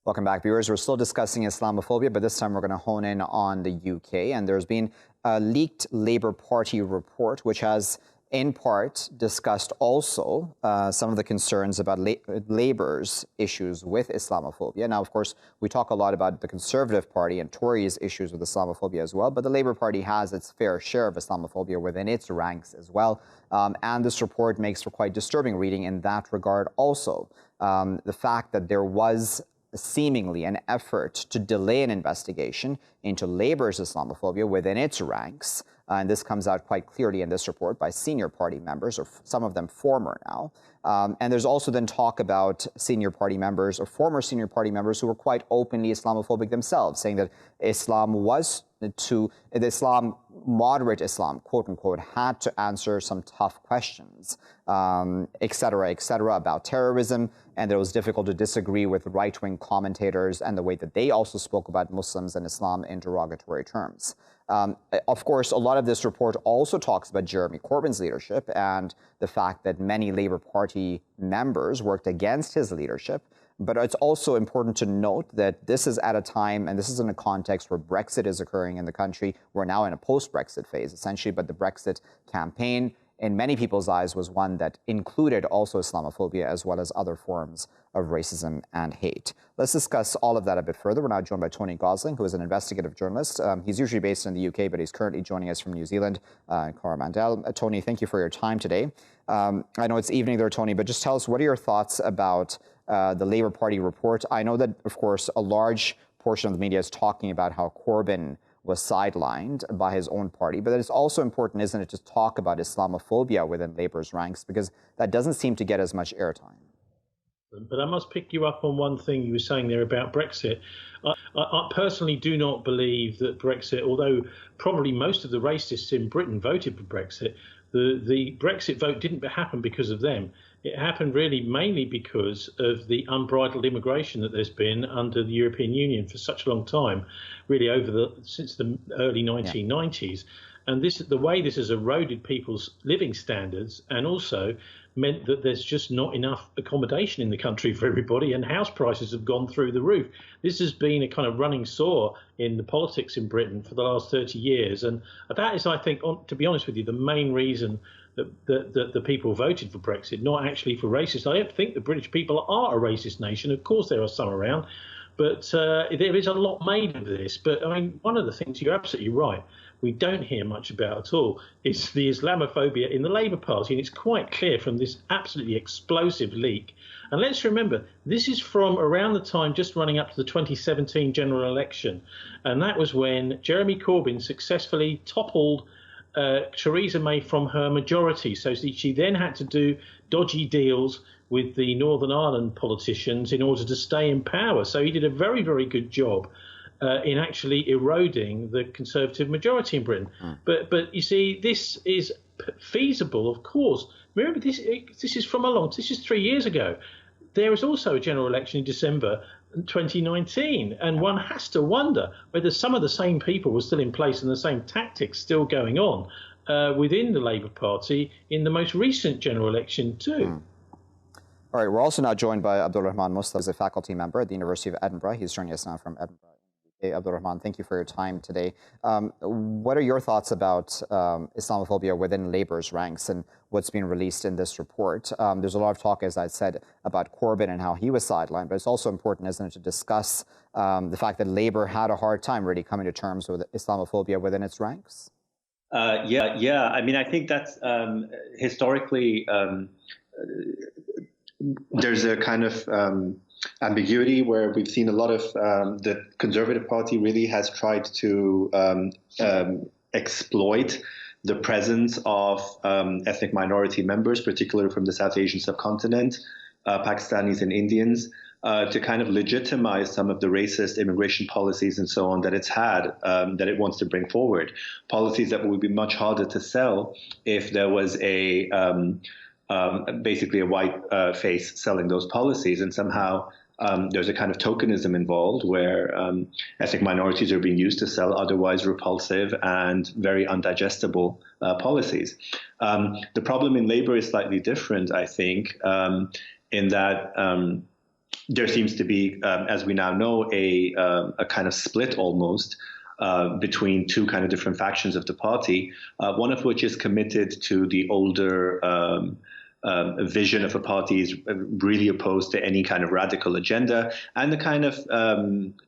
Welcome back, viewers. We're still discussing Islamophobia, but this time we're going to hone in on the UK. And there's been a leaked Labour Party report, which has in part discussed also some of the concerns about Labour's issues with Islamophobia. Now, of course, we talk a lot about the Conservative Party and Tories' issues with Islamophobia as well, but the Labour Party has its fair share of Islamophobia within its ranks as well. And this report makes for quite disturbing reading in that regard also. The fact that there was seemingly an effort to delay an investigation into Labour's Islamophobia within its ranks. And this comes out quite clearly in this report by senior party members, or some of them former now. And there's also then talk about senior party members or former senior party members who were quite openly Islamophobic themselves, saying that moderate Islam, quote unquote, had to answer some tough questions, et cetera, about terrorism. And it was difficult to disagree with right-wing commentators and the way that they also spoke about Muslims and Islam in derogatory terms. Of course, a lot of this report also talks about Jeremy Corbyn's leadership and the fact that many Labour Party members worked against his leadership. But it's also important to note that this is at a time, and this is in a context where Brexit is occurring in the country. We're now in a post-Brexit phase, essentially, but the Brexit campaign, in many people's eyes, was one that included also Islamophobia as well as other forms of racism and hate. Let's discuss all of that a bit further. We're now joined by Tony Gosling, who is an investigative journalist. He's usually based in the UK, but he's currently joining us from New Zealand in Coromandel. Tony, thank you for your time today. I know it's evening there, Tony, but just tell us, what are your thoughts about the Labour Party report? I know that, of course, a large portion of the media is talking about how Corbyn was sidelined by his own party, but it's also important, isn't it, to talk about Islamophobia within Labour's ranks, because that doesn't seem to get as much airtime. But I must pick you up on one thing you were saying there about Brexit. I personally do not believe that Brexit, although probably most of the racists in Britain voted for Brexit, the Brexit vote didn't happen because of them. It happened really mainly because of the unbridled immigration that there's been under the European Union for such a long time, really since the early 1990s. Yeah. And the way this has eroded people's living standards, and also meant that there's just not enough accommodation in the country for everybody, and house prices have gone through the roof. This has been a kind of running sore in the politics in Britain for the last 30 years. And that is, I think, to be honest with you, the main reason that the people voted for Brexit, not actually for racists. I don't think the British people are a racist nation. Of course, there are some around, but there is a lot made of this. But I mean, one of the things, you're absolutely right, we don't hear much about at all is the Islamophobia in the Labour Party. And it's quite clear from this absolutely explosive leak. And let's remember, this is from around the time just running up to the 2017 general election. And that was when Jeremy Corbyn successfully toppled Theresa May from her majority. So she then had to do dodgy deals with the Northern Ireland politicians in order to stay in power. So he did a very, very good job in actually eroding the Conservative majority in Britain. But you see, this is feasible, of course. Remember, this is from this is 3 years ago. There was also a general election in December 2019, and one has to wonder whether some of the same people were still in place and the same tactics still going on within the Labour Party in the most recent general election too. All right, we're also now joined by Abdul Rahman Mustafa, who's a faculty member at the University of Edinburgh. He's joining us now from Edinburgh. Hey, Abdul Rahman, thank you for your time today. What are your thoughts about Islamophobia within Labour's ranks and what's been released in this report? There's a lot of talk, as I said, about Corbyn and how he was sidelined, but it's also important, isn't it, to discuss the fact that Labour had a hard time really coming to terms with Islamophobia within its ranks? Yeah. I mean, I think that's historically there's a kind of ambiguity where we've seen a lot of the Conservative Party really has tried to exploit the presence of ethnic minority members, particularly from the South Asian subcontinent, Pakistanis and Indians, to kind of legitimize some of the racist immigration policies and so on that it's had, that it wants to bring forward. Policies that would be much harder to sell if there was basically a white face selling those policies, and somehow there's a kind of tokenism involved where ethnic minorities are being used to sell otherwise repulsive and very undigestible policies. The problem in Labour is slightly different, I think, in that there seems to be, as we now know, a kind of split almost between two kind of different factions of the party, one of which is committed to the older vision of a party, is really opposed to any kind of radical agenda, and the kind of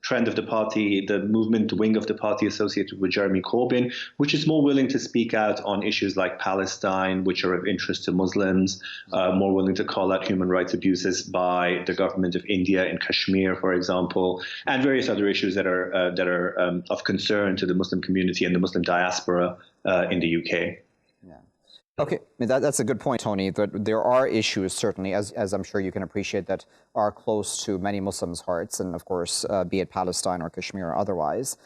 trend of the party, the movement wing of the party associated with Jeremy Corbyn, which is more willing to speak out on issues like Palestine, which are of interest to Muslims, more willing to call out human rights abuses by the government of India in Kashmir, for example, and various other issues that are of concern to the Muslim community and the Muslim diaspora in the UK. Okay, that's a good point, Tony. That there are issues, certainly, as I'm sure you can appreciate, that are close to many Muslims' hearts, and of course, be it Palestine or Kashmir or otherwise.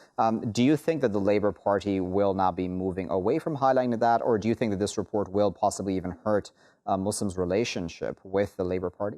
Do you think that the Labour Party will now be moving away from highlighting that, or do you think that this report will possibly even hurt Muslims' relationship with the Labour Party?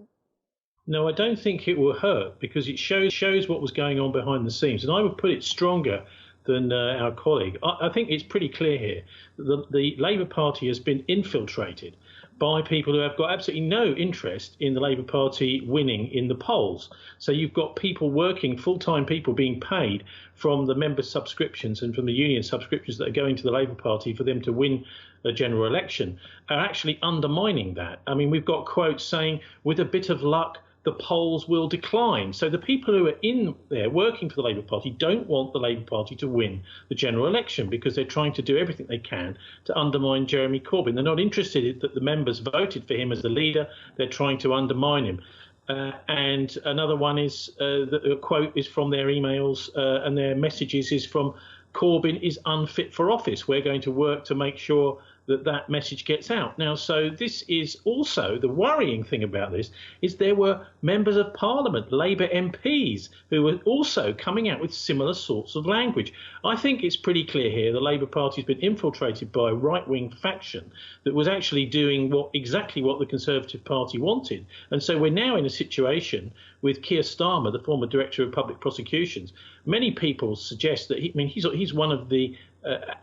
No, I don't think it will hurt, because it shows what was going on behind the scenes, and I would put it stronger than our colleague. I think it's pretty clear here that the Labour Party has been infiltrated by people who have got absolutely no interest in the Labour Party winning in the polls. So you've got people working, full-time people being paid from the member subscriptions and from the union subscriptions that are going to the Labour Party for them to win a general election, are actually undermining that. I mean, we've got quotes saying, with a bit of luck, the polls will decline. So the people who are in there working for the Labour Party don't want the Labour Party to win the general election, because they're trying to do everything they can to undermine Jeremy Corbyn. They're not interested that the members voted for him as the leader. They're trying to undermine him. And another one is, the quote is from their emails and their messages is from, Corbyn is unfit for office. We're going to work to make sure that message gets out. Now, so this is also the worrying thing about this, is there were members of Parliament, Labour MPs, who were also coming out with similar sorts of language. I think it's pretty clear here the Labour Party has been infiltrated by a right-wing faction that was actually doing exactly what the Conservative Party wanted. And so we're now in a situation with Keir Starmer, the former Director of Public Prosecutions. Many people suggest that he's one of the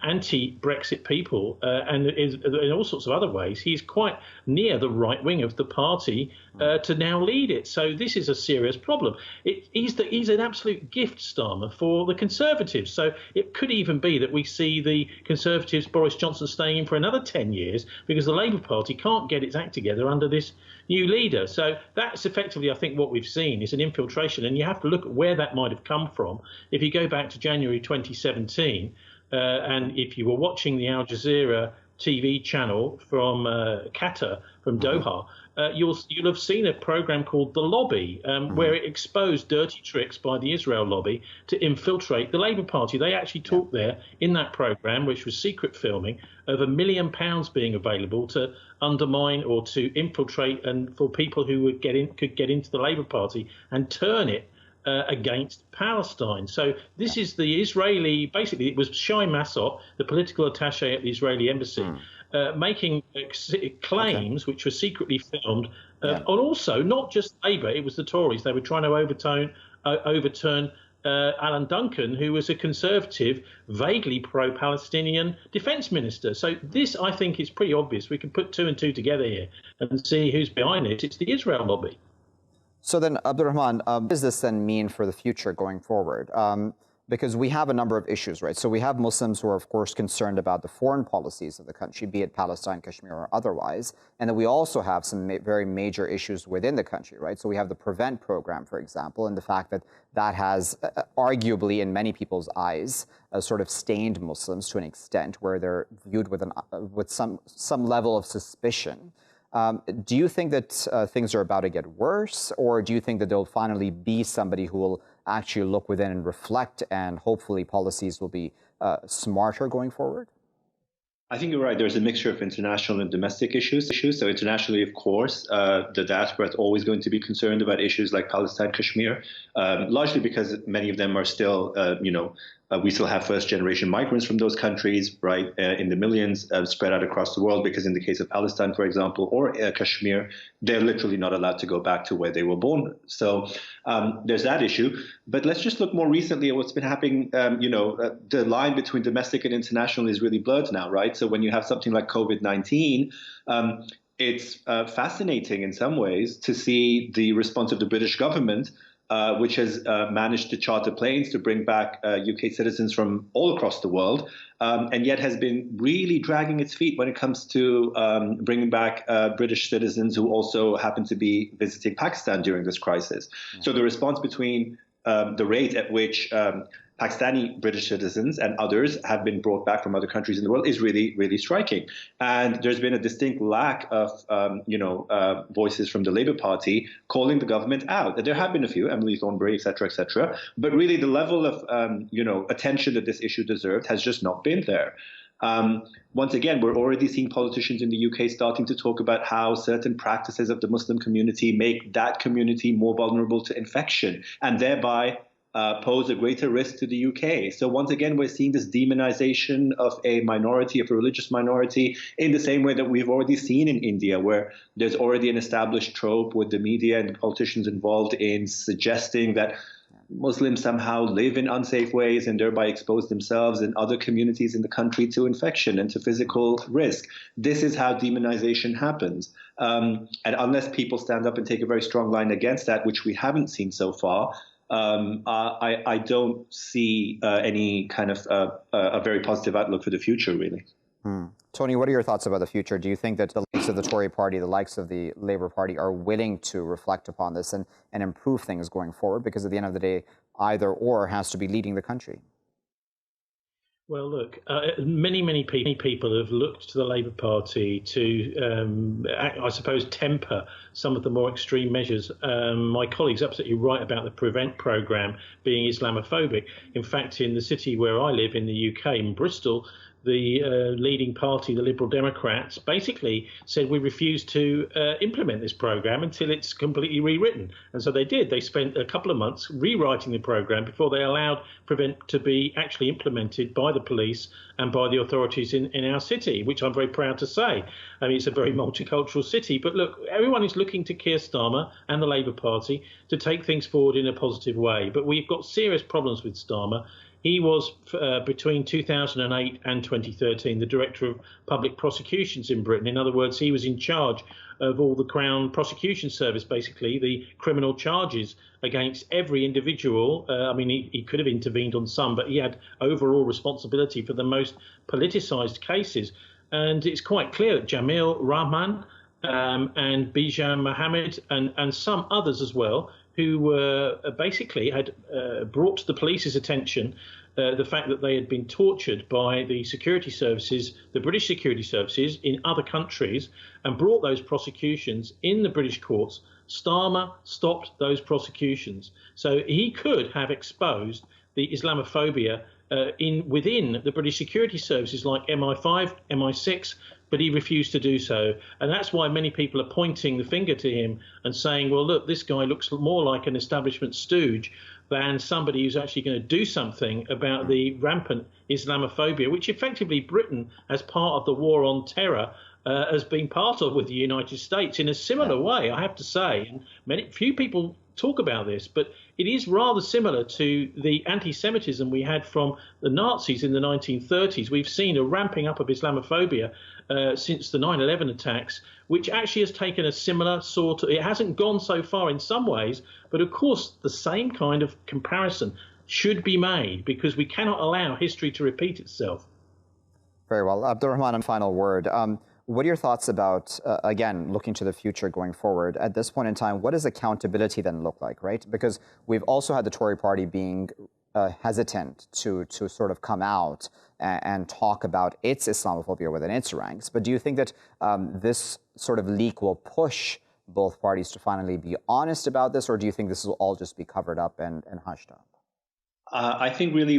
anti-Brexit people, and in all sorts of other ways, he's quite near the right wing of the party to now lead it. So this is a serious problem. He's an absolute gift, Starmer, for the Conservatives. So it could even be that we see the Conservatives, Boris Johnson, staying in for another 10 years because the Labour Party can't get its act together under this new leader. So that's effectively, I think, what we've seen is an infiltration, and you have to look at where that might have come from. If you go back to January 2017, and if you were watching the Al Jazeera TV channel from Qatar, from Doha, you'll have seen a program called The Lobby, where it exposed dirty tricks by the Israel lobby to infiltrate the Labour Party. They actually talked there in that program, which was secret filming, of £1 million being available to undermine or to infiltrate, and for people who could get into the Labour Party and turn it against Palestine. So this is the Israeli, basically it was Shai Massot, the political attaché at the Israeli embassy, making claims which were secretly filmed on also not just Labour, it was the Tories. They were trying to overturn Alan Duncan, who was a Conservative, vaguely pro-Palestinian defence minister. So this, I think, is pretty obvious. We can put two and two together here and see who's behind it. It's the Israel lobby. So then, Abdurrahman, what does this then mean for the future going forward? Because we have a number of issues, right? So we have Muslims who are, of course, concerned about the foreign policies of the country, be it Palestine, Kashmir, or otherwise. And then we also have some very major issues within the country, right? So we have the PREVENT program, for example, and the fact that that has arguably, in many people's eyes, sort of stained Muslims to an extent where they're viewed with some level of suspicion. Do you think that things are about to get worse, or do you think that there'll finally be somebody who will actually look within and reflect, and hopefully policies will be smarter going forward? I think you're right. There's a mixture of international and domestic issues. So internationally, of course, the diaspora is always going to be concerned about issues like Palestine, Kashmir, largely because many of them are still, we still have first-generation migrants from those countries, right, in the millions spread out across the world, because in the case of Palestine, for example, or Kashmir, they're literally not allowed to go back to where they were born. So there's that issue. But let's just look more recently at what's been happening. The line between domestic and international is really blurred now, right? So when you have something like COVID-19, it's fascinating in some ways to see the response of the British government, which has managed to charter planes to bring back UK citizens from all across the world, and yet has been really dragging its feet when it comes to bringing back British citizens who also happen to be visiting Pakistan during this crisis. Mm-hmm. So the response between the rate at which Pakistani British citizens and others have been brought back from other countries in the world is really, really striking. And there's been a distinct lack of, voices from the Labour Party calling the government out. There have been a few, Emily Thornberry, et cetera, but really the level of, attention that this issue deserved has just not been there. Once again, we're already seeing politicians in the UK starting to talk about how certain practices of the Muslim community make that community more vulnerable to infection and thereby pose a greater risk to the UK. So once again, we're seeing this demonization of a minority, of a religious minority, in the same way that we've already seen in India, where there's already an established trope with the media and the politicians involved in suggesting that Muslims somehow live in unsafe ways and thereby expose themselves and other communities in the country to infection and to physical risk. This is how demonization happens. And unless people stand up and take a very strong line against that, which we haven't seen so far, I don't see any kind of a very positive outlook for the future, really. Tony, what are your thoughts about the future? Do you think that the likes of the Tory party, the likes of the Labour Party are willing to reflect upon this and improve things going forward? Because at the end of the day, either or has to be leading the country. Well, look, many people have looked to the Labour Party to, I suppose, temper some of the more extreme measures. My colleague's absolutely right about the Prevent programme being Islamophobic. In fact, in the city where I live in the UK, in Bristol, the leading party, the Liberal Democrats, basically said we refuse to implement this programme until it's completely rewritten. And so they did. They spent a couple of months rewriting the programme before they allowed Prevent to be actually implemented by the police and by the authorities in our city, which I'm very proud to say. I mean, it's a very multicultural city. But look, everyone is looking to Keir Starmer and the Labour Party to take things forward in a positive way. But we've got serious problems with Starmer. He was, between 2008 and 2013, the Director of Public Prosecutions in Britain. In other words, he was in charge of all the Crown Prosecution Service, basically, the criminal charges against every individual. He could have intervened on some, but he had overall responsibility for the most politicised cases. And it's quite clear that Jamil Rahman and Bijan Mohammed and some others as well, who basically had brought to the police's attention the fact that they had been tortured by the security services, the British security services in other countries, and brought those prosecutions in the British courts. Starmer stopped those prosecutions. So he could have exposed the Islamophobia within the British security services like MI5, MI6, but he refused to do so. And that's why many people are pointing the finger to him and saying, well, look, this guy looks more like an establishment stooge than somebody who's actually going to do something about the rampant Islamophobia, which effectively Britain, as part of the war on terror, has been part of with the United States in a similar way, I have to say. And few people talk about this, but it is rather similar to the anti-Semitism we had from the Nazis in the 1930s. We've seen a ramping up of Islamophobia since the 9/11 attacks, which actually has taken a similar sort of, it hasn't gone so far in some ways, but of course the same kind of comparison should be made because we cannot allow history to repeat itself. Very well. Abdurrahman, a final word. What are your thoughts about, again, looking to the future going forward? At this point in time, what does accountability then look like, right? Because we've also had the Tory party being hesitant to sort of come out and talk about its Islamophobia within its ranks. But do you think that this sort of leak will push both parties to finally be honest about this, or do you think this will all just be covered up and hushed up? I think really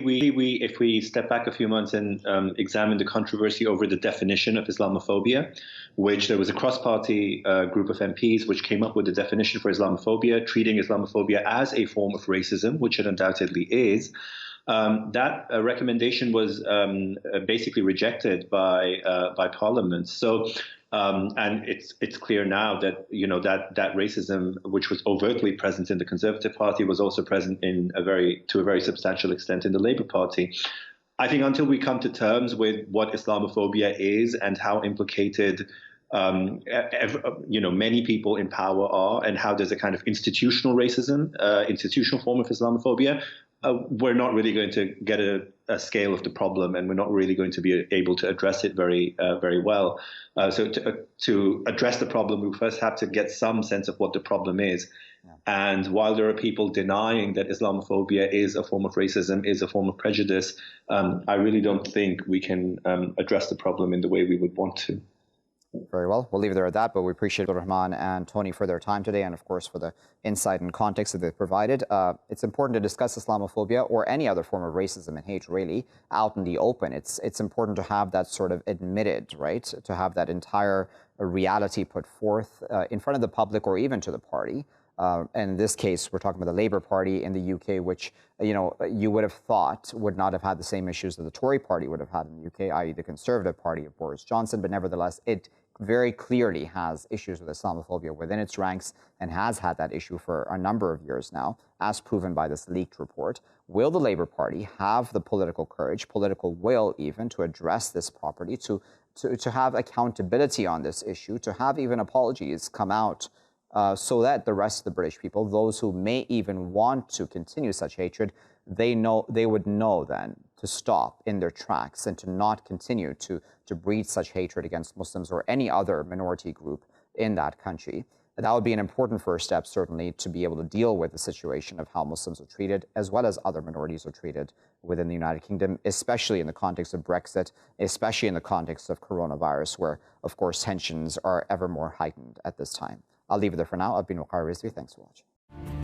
if we step back a few months and examine the controversy over the definition of Islamophobia, which there was a cross-party group of MPs which came up with the definition for Islamophobia, treating Islamophobia as a form of racism, which it undoubtedly is. That recommendation was basically rejected by Parliament. So. And it's clear now that that racism, which was overtly present in the Conservative Party, was also present to a very substantial extent in the Labour Party. I think until we come to terms with what Islamophobia is and how implicated many people in power are, and how there's a kind of institutional racism, institutional form of Islamophobia, we're not really going to get a scale of the problem, and we're not really going to be able to address it very well. So to address the problem, we first have to get some sense of what the problem is. Yeah. And while there are people denying that Islamophobia is a form of racism, is a form of prejudice, I really don't think we can address the problem in the way we would want to. Very well. We'll leave it there at that, but we appreciate Rahman and Tony for their time today and, of course, for the insight and context that they've provided. It's important to discuss Islamophobia or any other form of racism and hate, really, out in the open. It's important to have that sort of admitted, right, to have that entire reality put forth in front of the public or even to the party. In this case, we're talking about the Labour Party in the UK, which, you would have thought would not have had the same issues that the Tory Party would have had in the UK, i.e. the Conservative Party of Boris Johnson, but nevertheless, it very clearly has issues with Islamophobia within its ranks and has had that issue for a number of years now, as proven by this leaked report. Will the Labour Party have the political courage, political will even, to address this property, to have accountability on this issue, to have even apologies come out so that the rest of the British people, those who may even want to continue such hatred, they would know then to stop in their tracks and to not continue to breed such hatred against Muslims or any other minority group in that country. That would be an important first step, certainly, to be able to deal with the situation of how Muslims are treated, as well as other minorities are treated within the United Kingdom, especially in the context of Brexit, especially in the context of coronavirus, where, of course, tensions are ever more heightened at this time. I'll leave it there for now. I've been Waqar Rizvi. Thanks for watching.